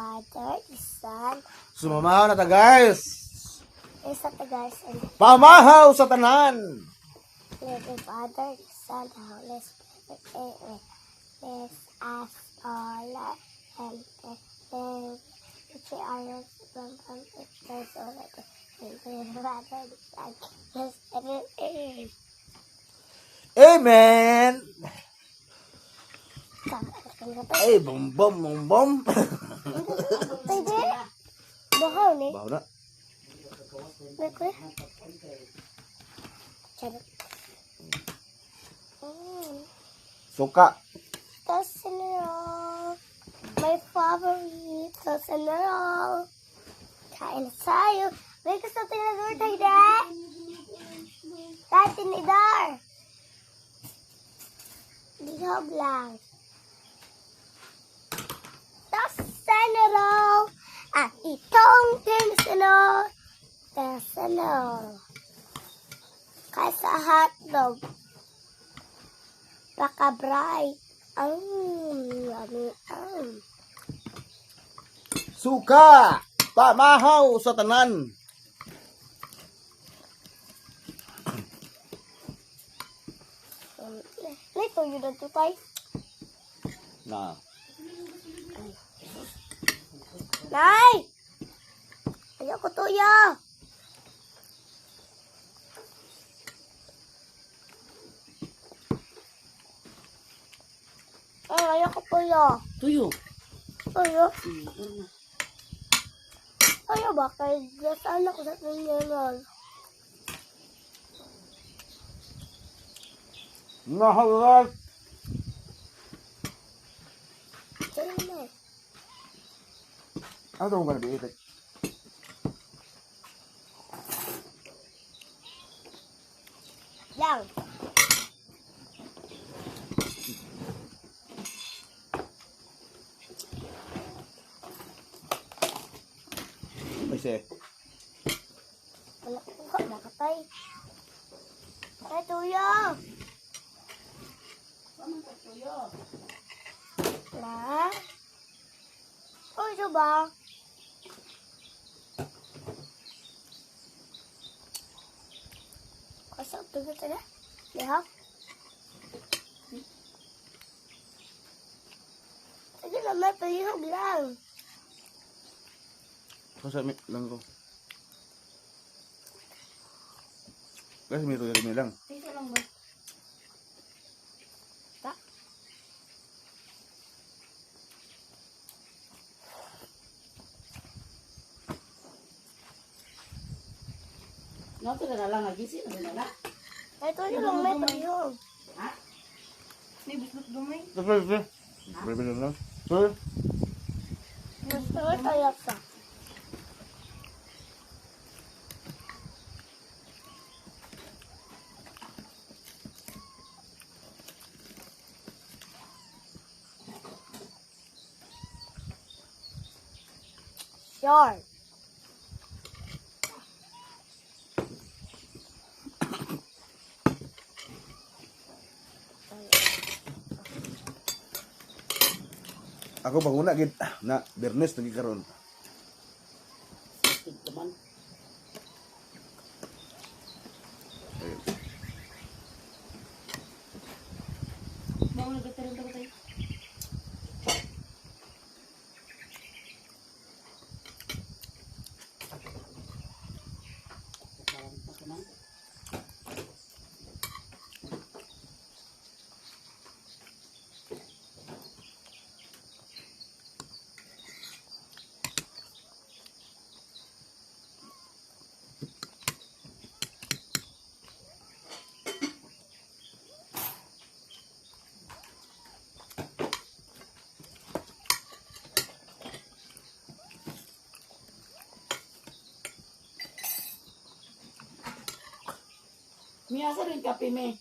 Father, the Son, Sumamahaw na ta guys. is at the guys, and Pamahaw sa tanan. the Father, the Son, the Holy Spirit, amen. Bless us all, and which are from the Son, and the Father, the Son, the Spirit, amen. Amen. Ay, bom bom bom bom. Pwede? Bahaw ni? Bahaw na. Bakit? Charot. Suka. Tosinol. My favorite. Tosinol. Kain na tayo. May gusto tinador tayo, Dad. Dad, tinidor. Lihog lang. Tosinol. At itong tosinol. Tosinol. Kaysa hotdog. Pakabray. Yummy. Suka. Pamahaw sa tanan. Lito yun na ito tayo. Na. Nay! Ayaw ko tuyo. Ayaw ko tuyo. Tuyo. Tuyo? Ayaw ba? Kaya saan ako sa tuyo. Nahalat. Saan na? Ano itong gonna be eating? Lang. Kasi, Wala ko ka nakatay. Ay, tuyo. Na? Uy, ito ba? Kasap tuyo tala? Lihat? Sige naman, tuyog lang. kasami lang ko. Kasi may tuyo lang. Ito lang ba? Ta? Nato na lang nagising na na. Ay, tuyo lang may tuyog. Ha? May bislot gamay. Kasi, bebe lang. Sir, Gusto ko tayo sa. Sure. ako panguna gid na Bernes lagi karon. Ito man. Ayun. Bawa na gatarin ta tayo. Miyasa rin kape me.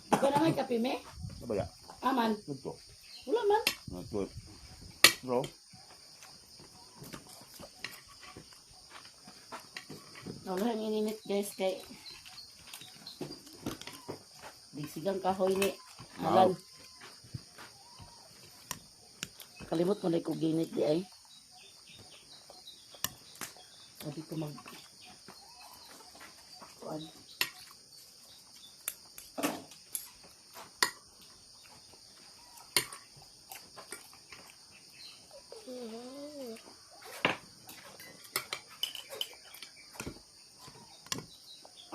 Ikaw na may kape me? Ano ba ya? Aman. Ito. Wala man. Ito. Bro, Wala ang ininit guys kay. Di sigang kahoy ni. Halan. Kalimot mo na ko ginit di ay. Sabi ko mag... Kuan.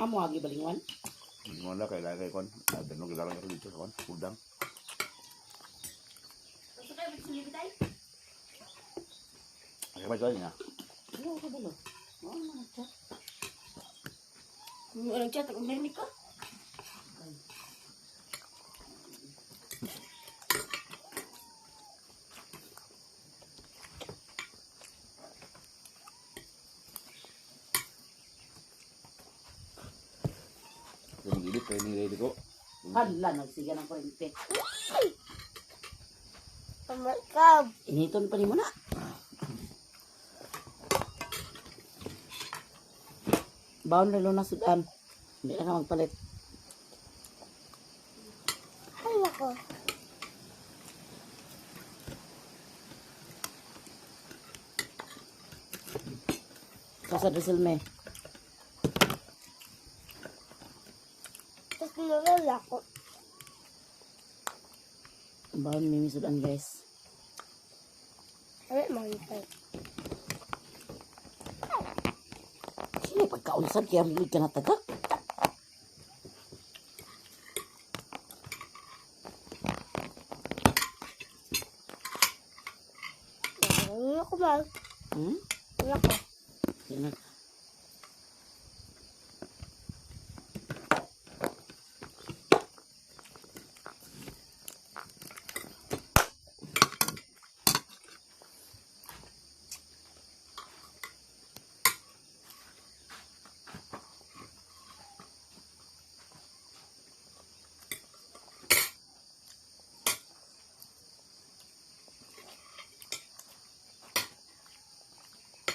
Amo agi balingon. Hindi mo na kay lagay kon. Tanong gilalang ko dito kon. Udang. Ay ba joy na? Ano ka dalo? Oo, mga chat. Walang chat, ang narinig ko. Yung gilid kay ni ready ko. Hala, nagsiga ng kurente. Oh my God. Initon pa ni mo na. Baon lalo na sudan. Hindi na magpalit. Ay, nako. Kasa drizzle me. Tapos nalala ko. Baon mimi sudan guys. Ay, mahintay. Sino pagkaunsan kaya milig ka na taga? Ano ko ba? Hmm? Ano ko? Yan na.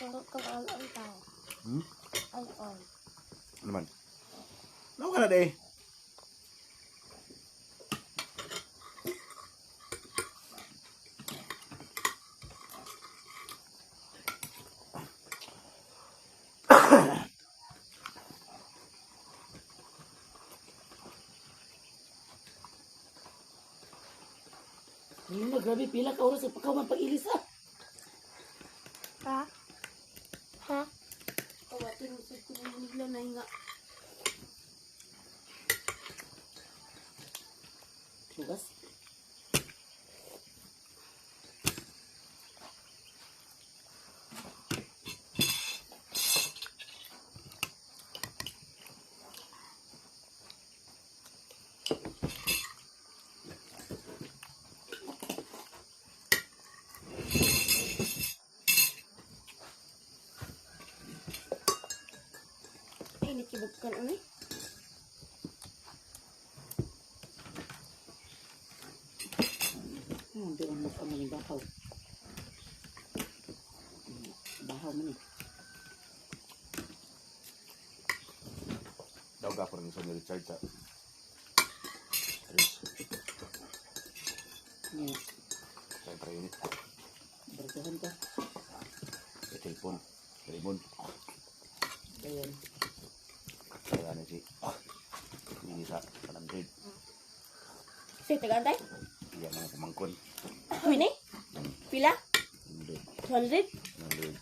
Ano ko ang tao? Hmm? Ang on. Ano man? Ano ka na de? Ayun na, grabe pila ka oras sa pagkaman pag-ilis ah. Ha? Ha? Kawatin mo sa kuninig lang na nga. Tugas. Ay, nakibog ka na eh. Hindi mo sa maling bahaw. Bahaw man eh. Daw ka pa rin sa ni Richard sa. Yeah. Sa init. Bergahan ka. Sa telepon. Telepon. Ayan. Kaya na si. Hindi sa panamdrid. Sige, tagantay. Iyan mga pamangkon. Uy, ni? Pila? Hindi. 200? Nandrid.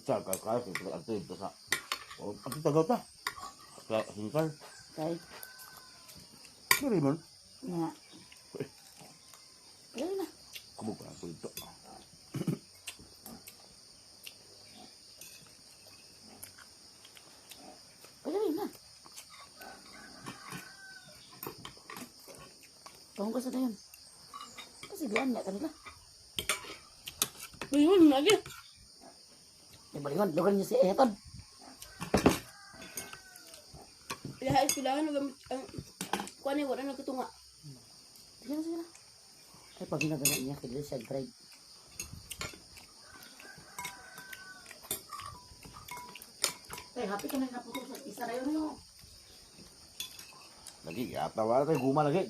Sa kakaya sa ato ito sa. Ato tagaw ta. Sa singkar. Kay. Dari man. Nga. Ayan na. Kubog na ako ito. Ayan na. Tahong ka sa dayon. Kasi gaan niya kanila. Uy, yun, lagi. Yung balingon, lugar niya si Eton. Lahat kailangan nagamit ang... Kuha na, wala nagkatunga. Sige na, sige na. Ay, pag ginagawa niya, kaya siya drive. Tay, happy ka na naputo sa isa na yun, no? Lagi, yata wala tayo guma lagi.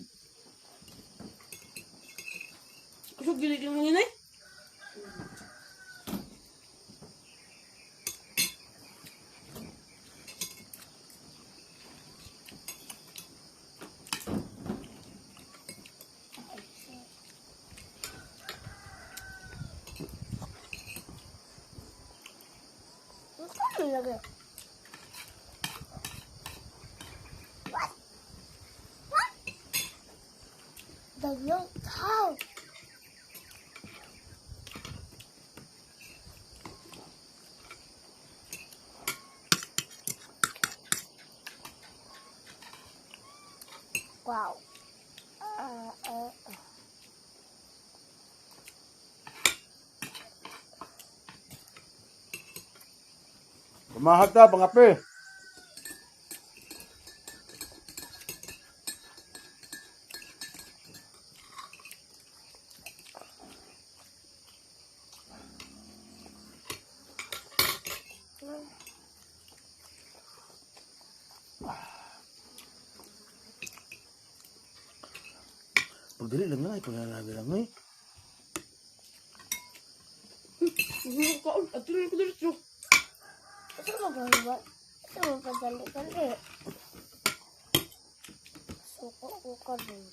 Kusog gilig yung mga inay. Ano lagi? What? What? The real cow. Wow. Pumahat na, pangape. Pagdali lang na, ipangalaga lang eh. Kaon, at tuloy ko dito. Ito mo ba ba? Ito mo pa dali-dali. Suko ko ka din.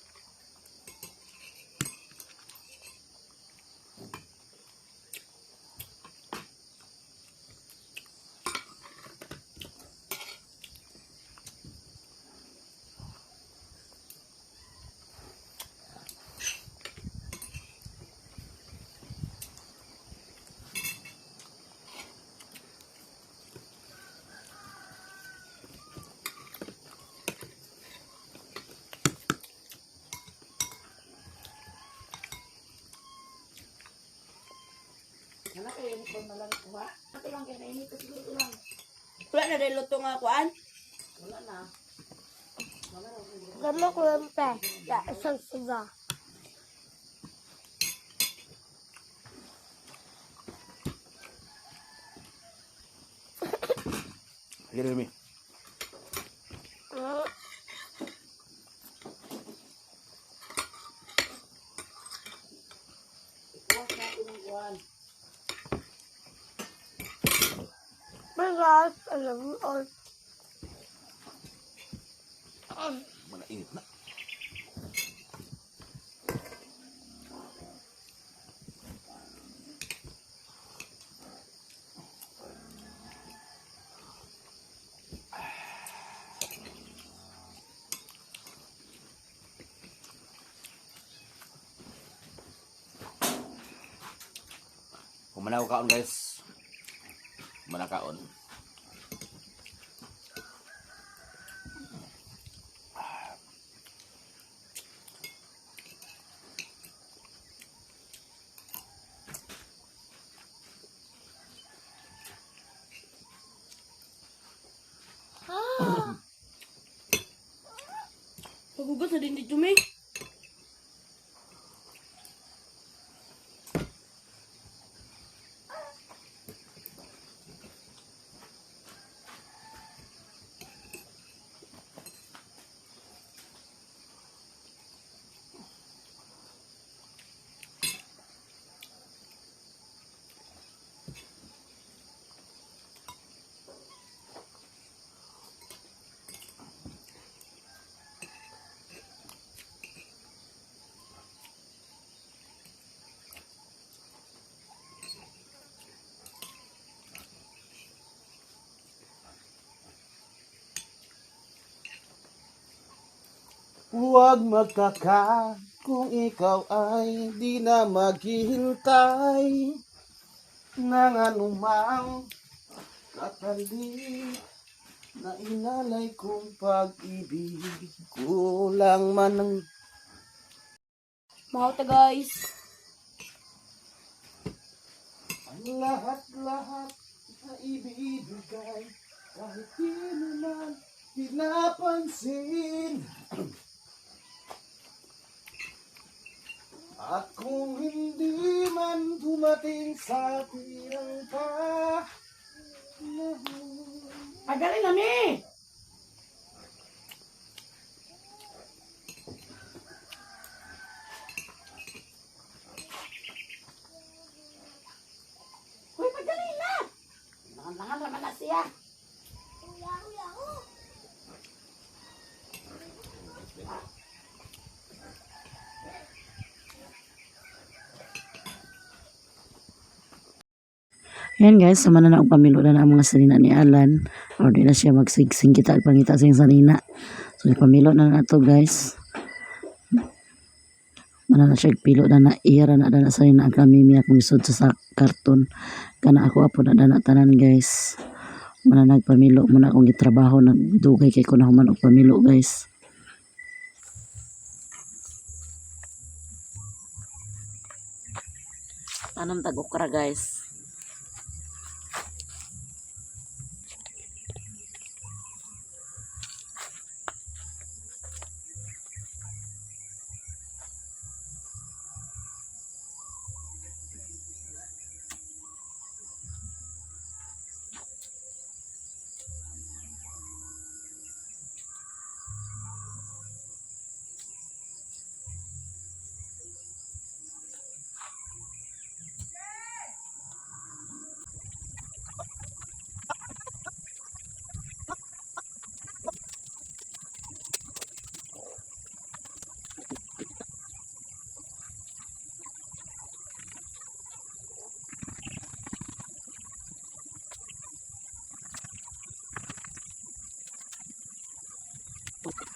Wala kayo yung ipon na lang kuha. Ito lang kaya nainit ko siguro lang. Wala na rin luto nga kuan. Wala na. Wala na. Gama ko yung pe. Ya, isang siga. Sige, Remy. Ikuwas natin yung kuhan. My gosh, I love you all. Malainit na. Kumanaw kaon guys. Kumanaw kaon. Pagugas na din dito, May. Huwag magkaka kung ikaw ay di na maghihintay ng anumang katali na inalay kong pag-ibig. Kulang man ang Mahal ta, guys. lahat-lahat na ibibigay kahit di naman pinapansin. At kung hindi man dumating sa tirang pa, Magaling na mi! Uy, magaling na! Langan-langan naman na siya. Yan guys, sama na og pamilo na ang mga salina ni Alan. Or di na siya magsigsing kita pangita sa salina. So pamilo na to guys. Mana na siya pilo na ira na na salina ang kami miya kung isod sa karton. Kana ako apo na na tanan guys. Mana nagpamilo muna akong gitrabaho nagdugay kay ko na human og pamilo guys. Anong tag-okra guys? Okay.